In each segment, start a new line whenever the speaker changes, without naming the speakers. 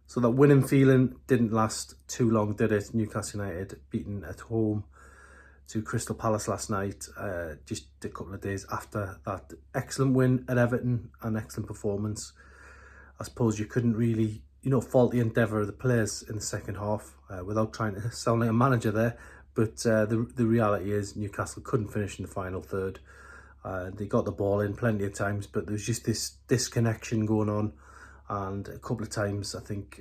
So that winning feeling didn't last too long, did it? Newcastle United beaten at home to Crystal Palace last night, just a couple of days after that excellent win at Everton, an excellent performance. I suppose you couldn't really, fault the endeavour of the players in the second half without trying to sound like a manager there. But the reality is Newcastle couldn't finish in the final third. They got the ball in plenty of times, but there was just this disconnection going on. And a couple of times, I think,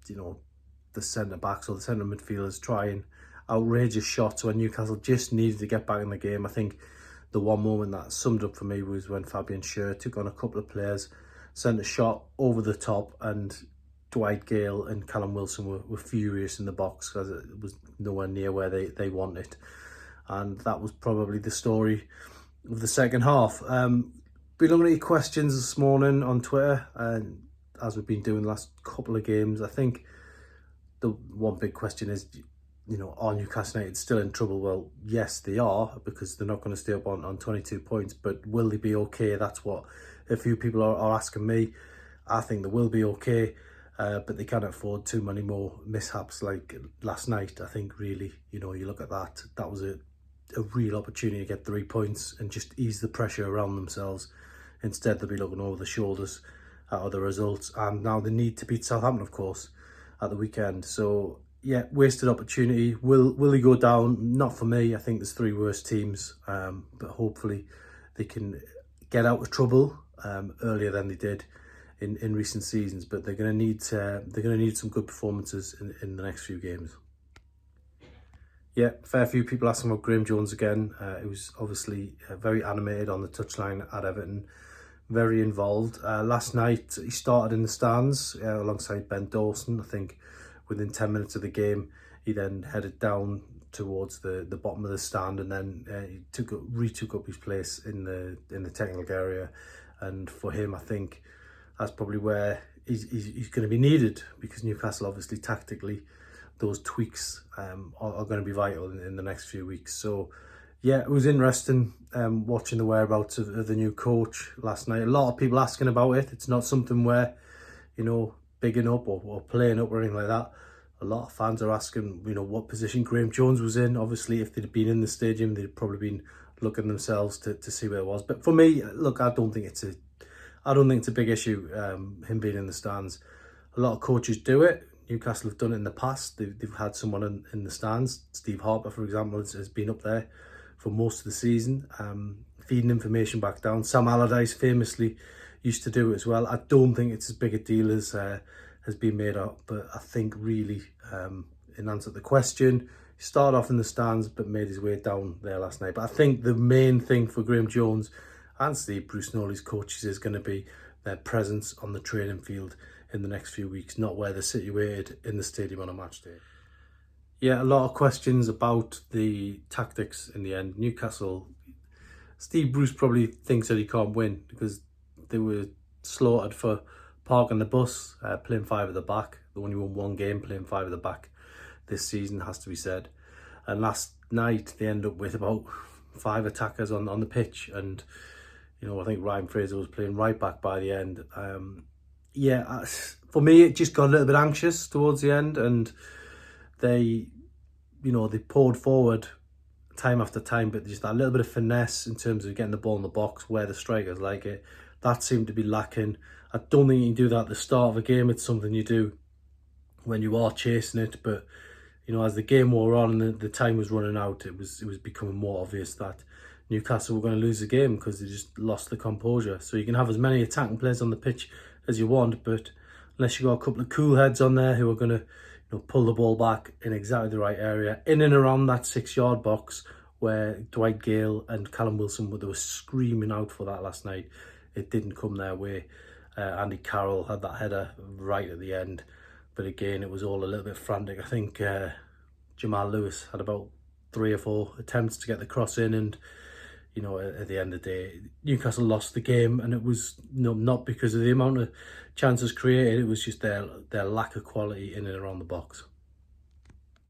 the centre-backs or the centre midfielders trying outrageous shots when Newcastle just needed to get back in the game. I think the one moment that summed up for me was when Fabian Schär took on a couple of players, sent a shot over the top, and Dwight Gale and Callum Wilson were furious in the box because it was nowhere near where they wanted. And that was probably the story of the second half. Been looking at your questions this morning on Twitter, and as we've been doing the last couple of games, I think the one big question is, are Newcastle United still in trouble? Well, yes, they are, because they're not going to stay up on 22 points, but will they be okay? That's what a few people are asking me. I think they will be okay, but they can't afford too many more mishaps like last night. I think really, you look at that was a real opportunity to get 3 points and just ease the pressure around themselves. Instead, they'll be looking over the shoulders at other results, and now they need to beat Southampton, of course, at the weekend. So yeah, wasted opportunity. Will he go down? Not for me. I think there's 3 worse teams, but hopefully they can get out of trouble earlier than they did in recent seasons. But they're going to need some good performances in the next few games. Yeah, fair few people asking about Graham Jones again. He was obviously very animated on the touchline at Everton, very involved. Last night he started in the stands alongside Ben Dawson. I think within 10 minutes of the game, he then headed down towards the bottom of the stand, and then he retook up his place in the technical area. And for him, I think that's probably where he's going to be needed, because Newcastle obviously tactically, those tweaks are going to be vital in the next few weeks. So yeah, it was interesting watching the whereabouts of the new coach last night. A lot of people asking about it. It's not something where, bigging up or playing up or anything like that. A lot of fans are asking, what position Graham Jones was in. Obviously, if they'd been in the stadium, they'd probably been looking themselves to see where it was. But for me, look, I don't think it's a big issue, him being in the stands. A lot of coaches do it. Newcastle have done it in the past. They've had someone in the stands. Steve Harper, for example, has been up there for most of the season, feeding information back down. Sam Allardyce famously used to do it as well. I don't think it's as big a deal as has been made up, but I think really, in answer to the question, he started off in the stands but made his way down there last night. But I think the main thing for Graham Jones and Steve Bruce and all his coaches is going to be their presence on the training field in the next few weeks, not where they're situated in the stadium on a match day. Yeah, a lot of questions about the tactics in the end. Newcastle, Steve Bruce probably thinks that he can't win because they were slaughtered for parking the bus, playing 5 at the back. They only won 1 game playing 5 at the back this season, has to be said. And last night they ended up with about 5 attackers on the pitch, and I think Ryan Fraser was playing right back by the end. For me, it just got a little bit anxious towards the end, and they poured forward time after time, but just that little bit of finesse in terms of getting the ball in the box where the strikers like it, that seemed to be lacking. I don't think you can do that at the start of a game. It's something you do when you are chasing it, but as the game wore on and the time was running out, it was becoming more obvious that Newcastle were going to lose the game because they just lost the composure. So you can have as many attacking players on the pitch as you want, but unless you got a couple of cool heads on there who are going to pull the ball back in exactly the right area, in and around that 6-yard box where Dwight Gale and Callum Wilson they were screaming out for that last night, it didn't come their way. Andy Carroll had that header right at the end, but again, it was all a little bit frantic. I think Jamal Lewis had about 3 or 4 attempts to get the cross in, and at the end of the day, Newcastle lost the game, and it was not because of the amount of chances created. It was just their lack of quality in and around the box.